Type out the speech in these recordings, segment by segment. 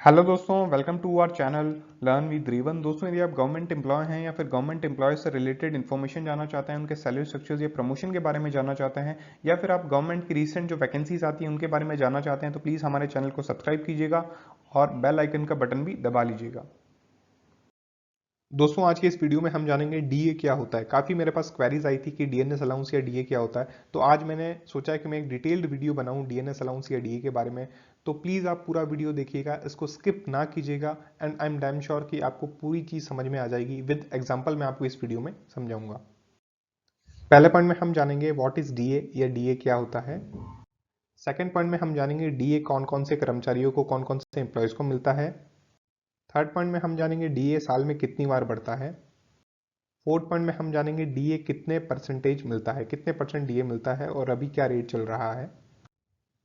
Hello दोस्तों, welcome to our channel learn with रीवन। दोस्तों, यदि आप गवर्नमेंट एम्प्लॉय हैं या फिर गवर्नमेंट एम्प्लॉय से रिलेटेड इन्फॉर्मेशन जानना चाहते हैं, उनके सैलरी स्ट्रक्चर्स या प्रमोशन के बारे में जानना चाहते हैं, या फिर आप गवर्नमेंट की रिसेंट जो वैकेंसीज आती हैं उनके बारे में जानना चाहते हैं, तो प्लीज़ हमारे चैनल को सब्सक्राइब कीजिएगा और बेल आइकन का बटन भी दबा लीजिएगा। दोस्तों, आज के इस वीडियो में हम जानेंगे डीए क्या होता है। काफ़ी मेरे पास क्वेरीज आई थी कि डीएनएस अलाउंस या डीए क्या होता है, तो आज मैंने सोचा है कि मैं एक डिटेल्ड वीडियो बनाऊं डीएनएस अलाउंस या डीए के बारे में। तो प्लीज़ आप पूरा वीडियो देखिएगा, इसको स्किप ना कीजिएगा, and I am damn sure कि आपको पूरी चीज़ समझ में आ जाएगी। विद एग्जाम्पल मैं आपको इस वीडियो में समझाऊंगा। पहले पॉइंट में हम जानेंगे व्हाट इज डीए या डीए क्या होता है। सेकेंड पॉइंट में हम जानेंगे डीए कौन कौन से कर्मचारियों को, कौन कौन से एम्प्लॉयज़ को मिलता है। थर्ड पॉइंट में हम जानेंगे डीए साल में कितनी बार बढ़ता है। फोर्थ पॉइंट में हम जानेंगे डीए कितने परसेंटेज मिलता है, कितने परसेंट डीए मिलता है और अभी क्या रेट चल रहा है।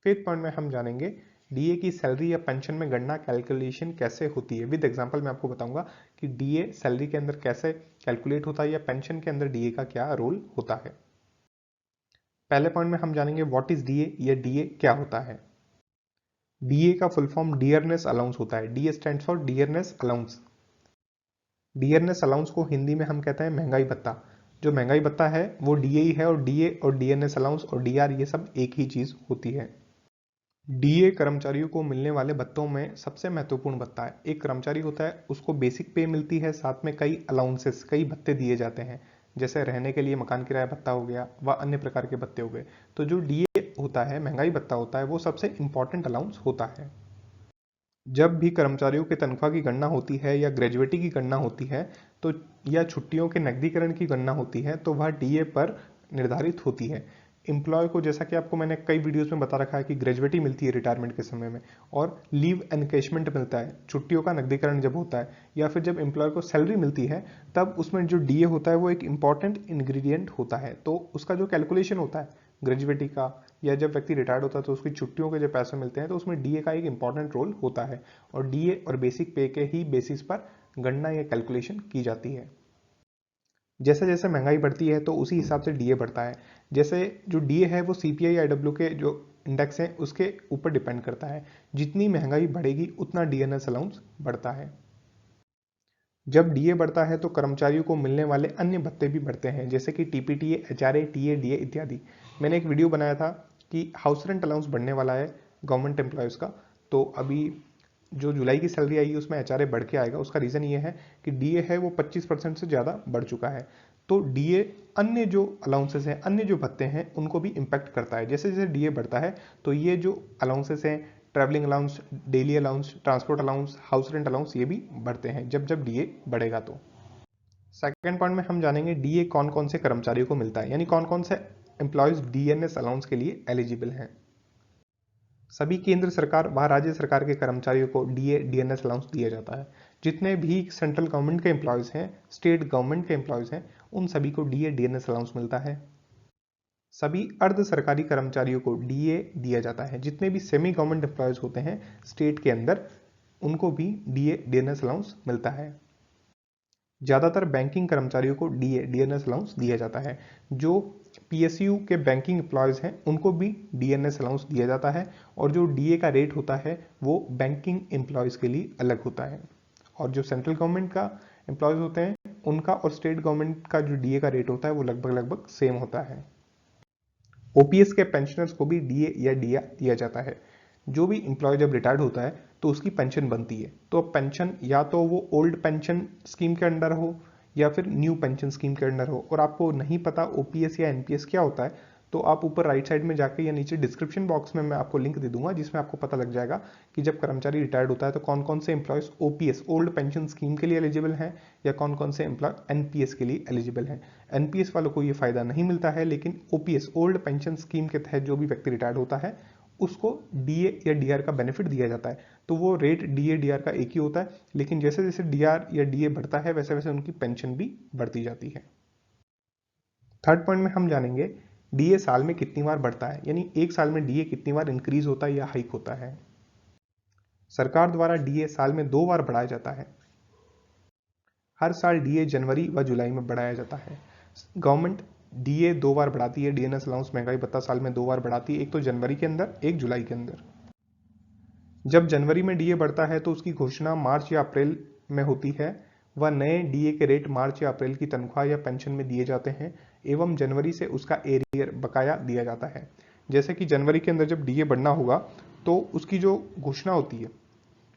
फिफ्थ पॉइंट में हम जानेंगे डीए की सैलरी या पेंशन में गणना कैलकुलेशन कैसे होती है। विद एग्जांपल मैं आपको बताऊंगा कि डीए सैलरी के अंदर कैसे कैलकुलेट होता है या पेंशन के अंदर डीए का क्या रोल होता है। पहले पॉइंट में हम जानेंगे व्हाट इज डीए या डीए क्या होता है। डीए का फुल फॉर्म डियरनेस अलाउंस होता है। DA stands for dearness allowance. Dearness allowance को हिंदी में हम कहते हैं महंगाई भत्ता। जो महंगाई भत्ता है वो डीए ही है, और डीए और डीएनएस अलाउंस और डीआर ये सब एक ही चीज होती है। डीए कर्मचारियों को मिलने वाले भत्तों में सबसे महत्वपूर्ण भत्ता है। एक कर्मचारी होता है, उसको बेसिक पे मिलती है, साथ में कई अलाउंसेस, कई भत्ते दिए जाते हैं, जैसे रहने के लिए मकान किराया भत्ता हो गया व अन्य प्रकार के भत्ते हो गए। तो जो डीए होता है, महंगाई भत्ता होता है, वो सबसे इंपॉर्टेंट अलाउंस होता है। जब भी कर्मचारियों की तनख्वाह की गणना होती है या ग्रेजुएटी की गणना होती है, तो या छुट्टियों के नकदीकरण की गणना होती है, तो वह डीए पर निर्धारित होती है। एम्प्लॉय को, जैसा कि आपको मैंने कई वीडियोस में बता रखा है, कि ग्रेजुएटी मिलती है रिटायरमेंट के समय में, और लीव एनकेशमेंट मिलता है छुट्टियों का नकदीकरण जब होता है, या फिर जब एम्प्लॉय को सैलरी मिलती है, तब उसमें जो डीए होता है वो एक इंपॉर्टेंट इंग्रेडिएंट होता है। तो उसका जो कैलकुलेशन होता है ग्रेजुएटी का, या जब व्यक्ति रिटायर्ड होता है तो उसकी छुट्टियों के जो पैसे मिलते हैं, तो उसमें डीए का एक इंपॉर्टेंट रोल होता है, और डीए और बेसिक पे के ही बेसिस पर गणना या कैलकुलेशन की जाती है। जैसे जैसे महंगाई बढ़ती है तो उसी हिसाब से डीए बढ़ता है। जैसे जो डीए है वो सीपीआई आईडब्ल्यू के जो इंडेक्स है उसके ऊपर डिपेंड करता है। जितनी महंगाई बढ़ेगी उतना डीएनएस अलाउंस बढ़ता है। जब डीए बढ़ता है तो कर्मचारियों को मिलने वाले अन्य भत्ते भी बढ़ते हैं, जैसे कि टीपीटीए, एचआरए, टीए, डीए इत्यादि। मैंने एक वीडियो बनाया था कि हाउस रेंट अलाउंस बढ़ने वाला है गवर्नमेंट एम्प्लॉयज़ का। तो अभी जो जुलाई की सैलरी आएगी उसमें एचआरए बढ़ के आएगा। उसका रीज़न ये है कि डीए है वो 25% से ज़्यादा बढ़ चुका है। तो डीए अन्य जो अलाउंसेस हैं, अन्य जो भत्ते हैं, उनको भी इम्पैक्ट करता है। जैसे जैसे डीए बढ़ता है तो ये जो अलाउंसेस हैं, travelling allowance, daily allowance, transport allowance, house rent allowance, ये भी बढ़ते हैं जब जब डीए बढ़ेगा। तो सेकेंड पॉइंट में हम जानेंगे डीए कौन कौन से कर्मचारियों को मिलता है, यानी कौन कौन से एम्प्लॉयज डीएनएस अलाउंस के लिए एलिजिबल हैं। सभी केंद्र सरकार व राज्य सरकार के कर्मचारियों को डीए डीएनएस अलाउंस दिया जाता है। जितने भी सेंट्रल गवर्नमेंट के एम्प्लॉयज हैं, स्टेट गवर्नमेंट के एम्प्लॉयज हैं, उन सभी को डीए डीएनएस अलाउंस मिलता है। सभी अर्ध सरकारी कर्मचारियों को डीए दिया जाता है। जितने भी सेमी गवर्नमेंट एम्प्लॉयज होते हैं स्टेट के अंदर, उनको भी डीए डीएनएस अलाउंस मिलता है। ज़्यादातर बैंकिंग कर्मचारियों को डीए डीएनएस अलाउंस दिया जाता है। जो पीएसयू के बैंकिंग एम्प्लॉयज़ हैं उनको भी डीएनएस अलाउंस दिया जाता है, और जो डीए का रेट होता है वो बैंकिंग एम्प्लॉयज़ के लिए अलग होता है। और जो सेंट्रल गवर्नमेंट का एम्प्लॉयज़ होते हैं उनका और स्टेट गवर्नमेंट का जो डीए का रेट होता है वो लगभग लगभग सेम होता है। ओपीएस के पेंशनर्स को भी डीए या डीआ दिया जाता है। जो भी एम्प्लॉय जब रिटायर्ड होता है तो उसकी पेंशन बनती है। तो अब पेंशन या तो वो ओल्ड पेंशन स्कीम के अंडर हो या फिर न्यू पेंशन स्कीम के अंडर हो, और आपको नहीं पता ओपीएस या एनपीएस क्या होता है, तो आप ऊपर राइट साइड में जाके या नीचे डिस्क्रिप्शन बॉक्स में मैं आपको लिंक दे दूंगा, जिसमें आपको पता लग जाएगा कि जब कर्मचारी रिटायर्ड होता है तो कौन कौन से employees OPS old pension scheme के लिए एलिजिबल हैं, या कौन कौन से एम्प्लॉय एनपीएस के लिए एलिजिबल हैं। एनपीएस वालों को ये फायदा नहीं मिलता है, लेकिन ओपीएस ओल्ड पेंशन स्कीम के तहत जो भी व्यक्ति रिटायर्ड होता है उसको डीए या डीआर का बेनिफिट दिया जाता है। तो वो रेट डीए डीआर का एक ही होता है, लेकिन जैसे जैसे डीआर या डीए बढ़ता है वैसे वैसे उनकी पेंशन भी बढ़ती जाती है। थर्ड पॉइंट में हम जानेंगे डीए साल में कितनी बार बढ़ता है, यानी एक साल में डीए कितनी बार इंक्रीज होता है या हाइक होता है। सरकार द्वारा डीए साल में 2 बार बढ़ाया जाता है। हर साल डीए जनवरी व जुलाई में बढ़ाया जाता है। गवर्नमेंट डीए 2 बार बढ़ाती है। डीएनएस अलाउंस महंगाई भत्ता साल में 2 बार बढ़ाती है, एक तो जनवरी के अंदर, एक जुलाई के अंदर। जब जनवरी में डीए बढ़ता है तो उसकी घोषणा मार्च या अप्रैल में होती है। वह नए डीए के रेट मार्च या अप्रैल की तनख्वाह या पेंशन में दिए जाते हैं एवं जनवरी से उसका एरियर बकाया दिया जाता है। जैसे कि जनवरी के अंदर जब डीए बढ़ना होगा तो उसकी जो घोषणा होती है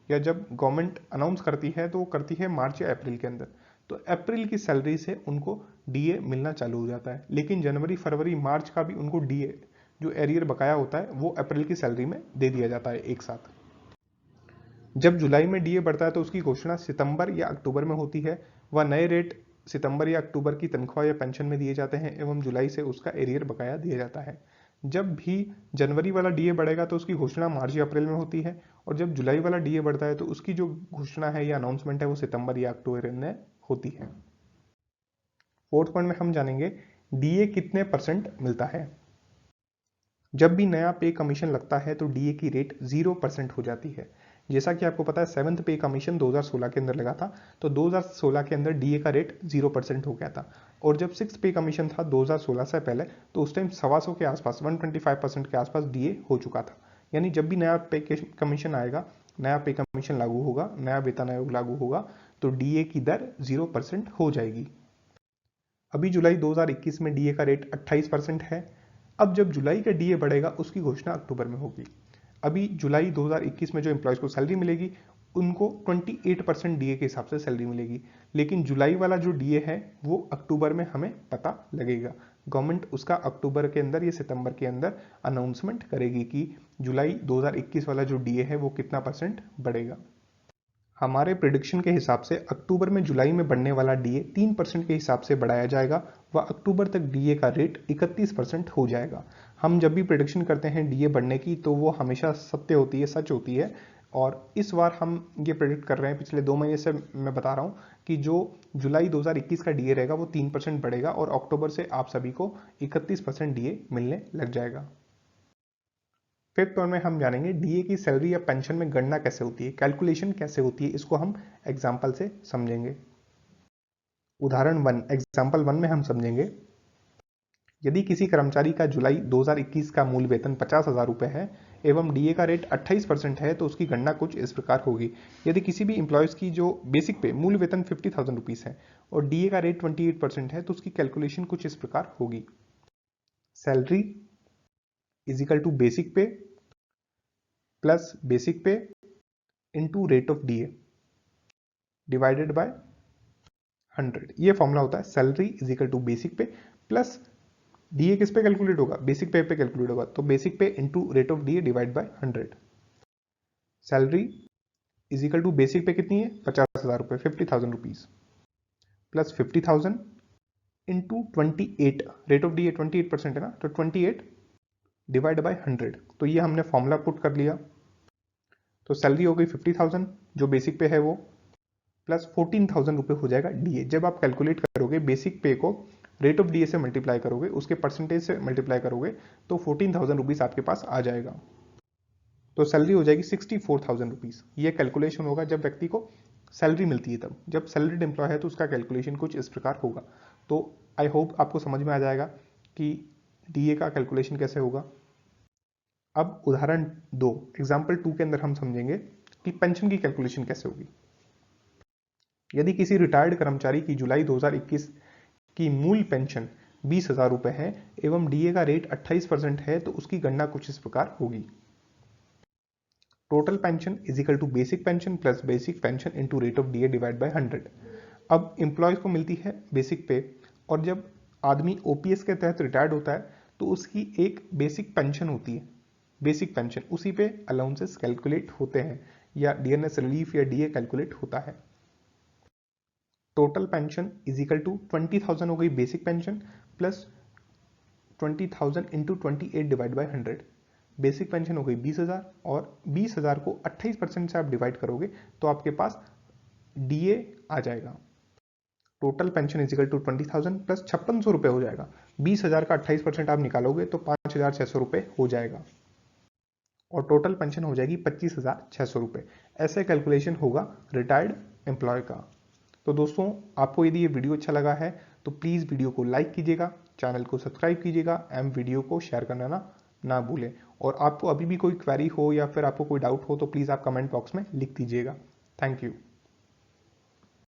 या जब गवर्नमेंट अनाउंस करती है तो वो करती है मार्च या अप्रैल के अंदर, तो अप्रैल की सैलरी से उनको डीए मिलना चालू हो जाता है। लेकिन जनवरी फरवरी मार्च का भी उनको डीए जो एरियर बकाया होता है वो अप्रैल की सैलरी में दे दिया जाता है एक साथ। जब जुलाई में डीए बढ़ता है तो उसकी घोषणा सितंबर या अक्टूबर में होती है। वह नए रेट सितंबर या अक्टूबर की तनख्वाह या पेंशन में दिए जाते हैं एवं जुलाई से उसका एरियर बकाया दिया जाता है। जब भी जनवरी वाला डीए बढ़ेगा तो उसकी घोषणा मार्च या अप्रैल में होती है, और जब जुलाई वाला डीए बढ़ता है तो उसकी जो घोषणा है या अनाउंसमेंट है वो सितंबर या अक्टूबर में होती है। फोर्थ पॉइंट में हम जानेंगे डीए कितने परसेंट मिलता है। जब भी नया पे कमीशन लगता है तो डीए की रेट 0% हो जाती है। जैसा कि आपको पता है 7th पे कमीशन 2016 के अंदर लगा था, तो 2016 के अंदर डीए का रेट 0% हो गया था। और जब 6th पे कमीशन था 2016 से पहले, तो उस टाइम 125 के आसपास 125% के आसपास डीए हो चुका था। यानी जब भी नया पे कमीशन आएगा, नया पे कमीशन लागू होगा, नया वेतन आयोग लागू होगा, तो डीए की दर 0% हो जाएगी। अभी जुलाई 2021 में डीए का रेट 28% है। अब जब जुलाई का डीए बढ़ेगा उसकी घोषणा अक्टूबर में होगी। अभी जुलाई 2021 में जो एम्प्लॉयज को सैलरी मिलेगी उनको 28% डीए के हिसाब से सैलरी मिलेगी। लेकिन जुलाई वाला जो डीए है वो अक्टूबर में हमें पता लगेगा। गवर्नमेंट उसका अक्टूबर के अंदर या सितंबर के अंदर अनाउंसमेंट करेगी कि जुलाई 2021 वाला जो डीए है वो कितना परसेंट बढ़ेगा। हमारे प्रिडिक्शन के हिसाब से अक्टूबर में जुलाई में बढ़ने वाला डीए 3% के हिसाब से बढ़ाया जाएगा व अक्टूबर तक डीए का रेट 31% हो जाएगा। हम जब भी प्रिडिक्शन करते हैं डीए बढ़ने की तो वो हमेशा सत्य होती है, सच होती है। और इस बार हम ये प्रिडिक्ट कर रहे हैं, पिछले 2 महीने से मैं बता रहा हूँ कि जो जुलाई 2021 का डीए रहेगा वो 3% बढ़ेगा और अक्टूबर से आप सभी को 31% डीए मिलने लग जाएगा। फिफ्थ पॉइंट में हम जानेंगे डीए की सैलरी या पेंशन में गणना कैसे होती है, कैलकुलेशन कैसे होती है, इसको हम एग्जाम्पल से समझेंगे। उदाहरण 1, एग्जाम्पल 1 में हम समझेंगे, यदि किसी कर्मचारी का जुलाई 2021 का मूल वेतन 50,000 रुपये है एवं डीए का रेट 28% है तो उसकी गणना कुछ इस प्रकार होगी। यदि किसी भी इंप्लॉयज की जो बेसिक पे मूल वेतन 50,000 रुपीज है और डीए का रेट 28% है तो उसकी कैलकुलेशन कुछ इस प्रकार होगी। Salary is equal to basic pay plus basic pay into rate of DA divided by 100। ये फॉर्मूला होता है salary is equal to basic pay plus DA किस पे कैलकुलेट होगा, बेसिक पे कैलकुलेट होगा, तो basic pay into rate of DA divide by 100। Salary is equal to basic pay कितनी है 50,000 रुपए, 50,000 rupees plus 50,000 into 28, rate of DA 28% है ना, तो 28 डिवाइड बाय 100। तो ये हमने फॉर्मूला पुट कर लिया। तो सैलरी हो गई 50,000 जो बेसिक पे है वो, प्लस 14,000 रुपये हो जाएगा डीए। जब आप कैलकुलेट करोगे बेसिक पे को रेट ऑफ डीए से मल्टीप्लाई करोगे, उसके परसेंटेज से मल्टीप्लाई करोगे, तो 14,000 रुपीज आपके पास आ जाएगा। तो सैलरी हो जाएगी 64,000 रुपीज। ये कैलकुलेशन होगा जब व्यक्ति को सैलरी मिलती है तब। जब सैलरीड एम्प्लॉय है तो उसका कैलकुलेशन कुछ इस प्रकार होगा। तो आई होप आपको समझ में आ जाएगा कि डीए का कैलकुलेशन कैसे होगा। अब उदाहरण 2, एग्जाम्पल 2 के अंदर हम समझेंगे कि पेंशन की कैलकुलेशन कैसे होगी। यदि किसी रिटायर्ड कर्मचारी की जुलाई 2021 की मूल पेंशन 20,000 रुपए है एवं डीए का रेट 28% है तो उसकी गणना कुछ इस प्रकार होगी। Total pension is equal to basic pension plus basic pension into rate of DA divide by 100। अब एम्प्लॉयज को मिलती है बेसिक पे, और जब आदमी ओपीएस के तहत रिटायर्ड होता है तो उसकी एक बेसिक पेंशन होती है, बेसिक पेंशन, उसी पे अलाउंसेस कैलकुलेट होते हैं या डीएनएस रिलीफ या डीए कैलकुलेट होता है। Total pension is equal to 20,000 हो गई basic pension plus 20,000 into 28 divide by 100। Basic pension हो गई 20,000 और 20,000 को 28% से आप डिवाइड करोगे तो आपके पास डीए आ जाएगा। Total pension is equal to 20,000 plus 5600 रुपये हो जाएगा। 20,000 का 28% आप निकालोगे तो 5,600 रुपये हो जाएगा और टोटल पेंशन हो जाएगी 25,600 रुपये। ऐसे कैलकुलेशन होगा रिटायर्ड एम्प्लॉय का। तो दोस्तों, आपको यदि ये वीडियो अच्छा लगा है तो प्लीज़ वीडियो को लाइक कीजिएगा, चैनल को सब्सक्राइब कीजिएगा एवं वीडियो को शेयर करना ना भूलें। और आपको अभी भी कोई क्वेरी हो या फिर आपको कोई डाउट हो तो प्लीज़ आप कमेंट बॉक्स में लिख दीजिएगा। Thank you.